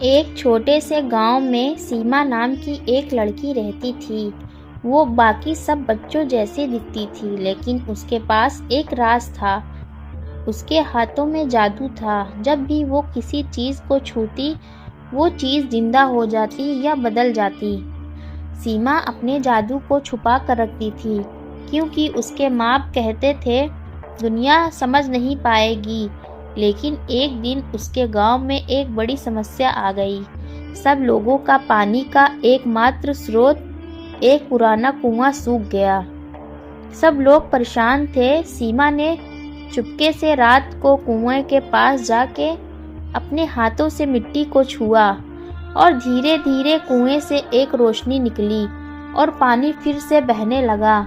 एक छोटे से गांव में सीमा नाम की एक लड़की रहती थी। वो बाकी सब बच्चों जैसी दिखती थी, लेकिन उसके पास एक राज था। उसके हाथों में जादू था। जब भी वो किसी चीज़ को छूती, वो चीज़ जिंदा हो जाती या बदल जाती। सीमा अपने जादू को छुपा कर रखती थी, क्योंकि उसके माँ कहते थे दुनिया समझ नहीं पाएगी। लेकिन एक दिन उसके गांव में एक बड़ी समस्या आ गई। सब लोगों का पानी का एकमात्र स्रोत, एक पुराना कुआं, सूख गया। सब लोग परेशान थे। सीमा ने चुपके से रात को कुएं के पास जाके अपने हाथों से मिट्टी को छुआ और धीरे धीरे कुएं से एक रोशनी निकली और पानी फिर से बहने लगा।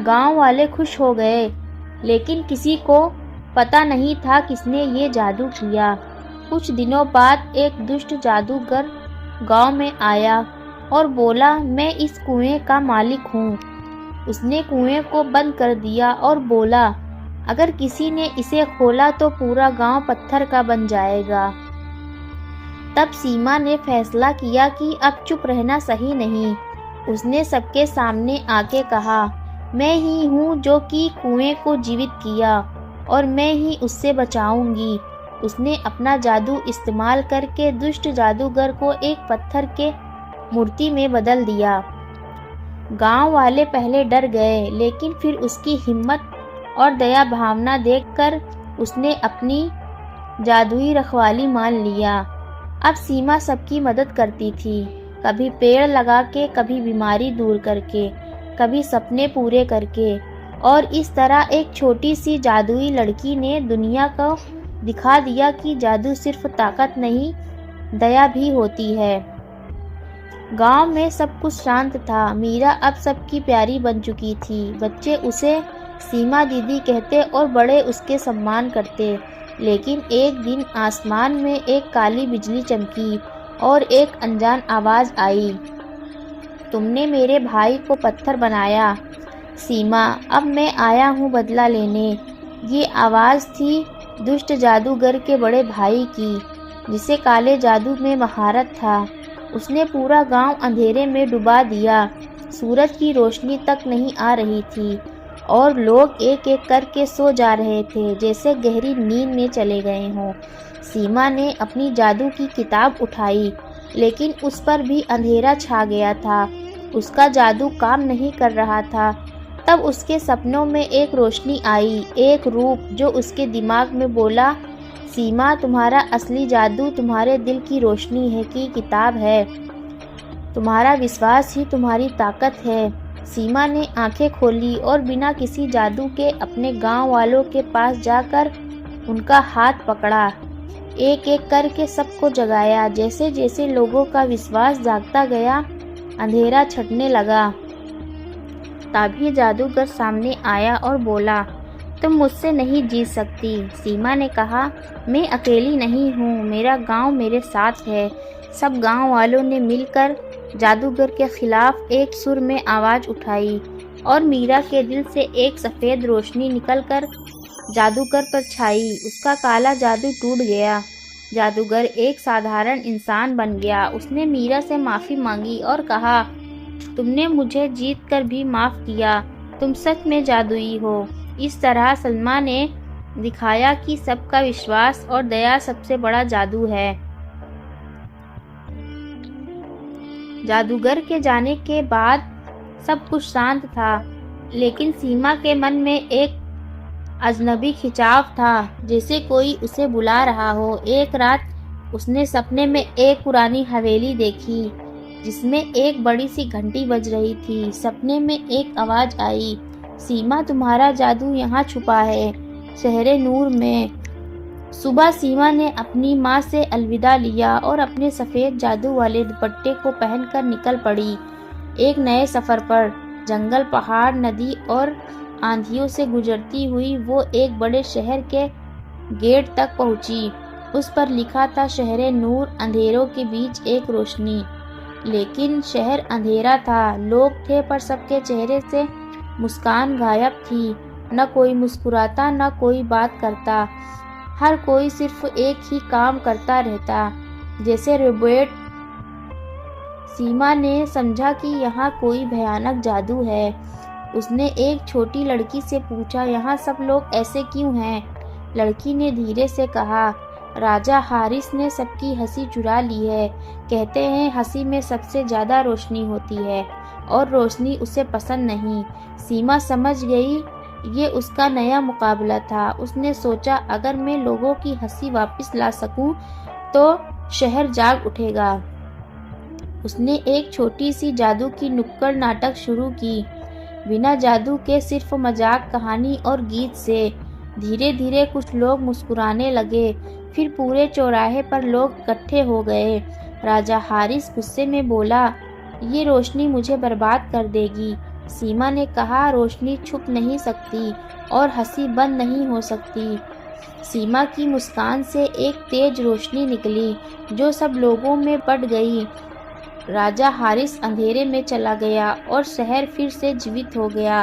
गांव वाले खुश हो गए, लेकिन किसी को पता नहीं था किसने ये जादू किया। कुछ दिनों बाद एक दुष्ट जादूगर गांव में आया और बोला, मैं इस कुएं का मालिक हूँ। उसने कुएं को बंद कर दिया और बोला, अगर किसी ने इसे खोला तो पूरा गांव पत्थर का बन जाएगा। तब सीमा ने फैसला किया कि अब चुप रहना सही नहीं। उसने सबके सामने आके कहा, मैं ही हूँ जो कि कुएं को जीवित किया और मैं ही उससे बचाऊंगी। उसने अपना जादू इस्तेमाल करके दुष्ट जादूगर को एक पत्थर के मूर्ति में बदल दिया। गांव वाले पहले डर गए, लेकिन फिर उसकी हिम्मत और दया भावना देखकर उसने अपनी जादुई रखवाली मान लिया। अब सीमा सबकी मदद करती थी, कभी पेड़ लगा के, कभी बीमारी दूर करके, कभी सपने पूरे करके। और इस तरह एक छोटी सी जादुई लड़की ने दुनिया को दिखा दिया कि जादू सिर्फ ताकत नहीं, दया भी होती है। गांव में सब कुछ शांत था। मीरा अब सबकी प्यारी बन चुकी थी। बच्चे उसे सीमा दीदी कहते और बड़े उसके सम्मान करते। लेकिन एक दिन आसमान में एक काली बिजली चमकी और एक अनजान आवाज़ आई, तुमने मेरे भाई को पत्थर बनाया सीमा, अब मैं आया हूँ बदला लेने। ये आवाज़ थी दुष्ट जादूगर के बड़े भाई की, जिसे काले जादू में महारत था। उसने पूरा गांव अंधेरे में डुबा दिया। सूरज की रोशनी तक नहीं आ रही थी और लोग एक एक करके सो जा रहे थे, जैसे गहरी नींद में चले गए हों। सीमा ने अपनी जादू की किताब उठाई, लेकिन उस पर भी अंधेरा छा गया था। उसका जादू काम नहीं कर रहा था। तब उसके सपनों में एक रोशनी आई, एक रूप जो उसके दिमाग में बोला, सीमा, तुम्हारा असली जादू तुम्हारे दिल की रोशनी है की किताब है। तुम्हारा विश्वास ही तुम्हारी ताकत है। सीमा ने आंखें खोली और बिना किसी जादू के अपने गांव वालों के पास जाकर उनका हाथ पकड़ा। एक एक करके सबको जगाया। जैसे जैसे लोगों का विश्वास जागता गया, अंधेरा छटने लगा। तभी जादूगर सामने आया और बोला, तुम मुझसे नहीं जीत सकती। सीमा ने कहा, मैं अकेली नहीं हूँ, मेरा गांव मेरे साथ है। सब गांव वालों ने मिलकर जादूगर के खिलाफ एक सुर में आवाज़ उठाई और मीरा के दिल से एक सफ़ेद रोशनी निकलकर जादूगर पर छाई। उसका काला जादू टूट गया। जादूगर एक साधारण इंसान बन गया। उसने मीरा से माफ़ी मांगी और कहा, तुमने मुझे जीत कर भी माफ़ किया। तुम सच में जादुई हो। इस तरह सलमा ने दिखाया कि सबका विश्वास और दया सबसे बड़ा जादू है। जादूगर के जाने के बाद सब कुछ शांत था, लेकिन सीमा के मन में एक अजनबी खिंचाव था, जैसे कोई उसे बुला रहा हो। एक रात उसने सपने में एक पुरानी हवेली देखी, जिसमें एक बड़ी सी घंटी बज रही थी। सपने में एक आवाज़ आई, सीमा, तुम्हारा जादू यहाँ छुपा है, शहरे नूर में। सुबह सीमा ने अपनी माँ से अलविदा लिया और अपने सफ़ेद जादू वाले दुपट्टे को पहनकर निकल पड़ी एक नए सफ़र पर। जंगल, पहाड़, नदी और आंधियों से गुजरती हुई वो एक बड़े शहर के गेट तक पहुंची। उस पर लिखा था, शहरे नूर, अंधेरों के बीच एक रोशनी। लेकिन शहर अंधेरा था, लोग थे, पर सबके चेहरे से मुस्कान गायब थी। न कोई मुस्कुराता, न कोई बात करता। हर कोई सिर्फ एक ही काम करता रहता, जैसे रोबोट। सीमा ने समझा कि यहाँ कोई भयानक जादू है। उसने एक छोटी लड़की से पूछा, यहाँ सब लोग ऐसे क्यों हैं? लड़की ने धीरे से कहा, राजा हारिस ने सबकी हंसी चुरा ली है। कहते हैं हंसी में सबसे ज़्यादा रोशनी होती है और रोशनी उसे पसंद नहीं। सीमा समझ गई ये उसका नया मुकाबला था। उसने सोचा अगर मैं लोगों की हंसी वापस ला सकूं तो शहर जाग उठेगा। उसने एक छोटी सी जादू की नुक्कड़ नाटक शुरू की, बिना जादू के, सिर्फ मजाक, कहानी और गीत से। धीरे धीरे कुछ लोग मुस्कुराने लगे, फिर पूरे चौराहे पर लोग इकट्ठे हो गए। राजा हारिस गुस्से में बोला, ये रोशनी मुझे बर्बाद कर देगी। सीमा ने कहा, रोशनी छुप नहीं सकती और हंसी बंद नहीं हो सकती। सीमा की मुस्कान से एक तेज रोशनी निकली जो सब लोगों में बढ़ गई। राजा हारिस अंधेरे में चला गया और शहर फिर से जीवित हो गया।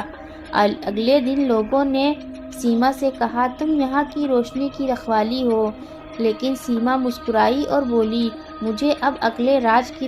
अगले दिन लोगों ने सीमा से कहा, तुम यहाँ की रोशनी की रखवाली हो। लेकिन सीमा मुस्कुराई और बोली, मुझे अब अगले राज की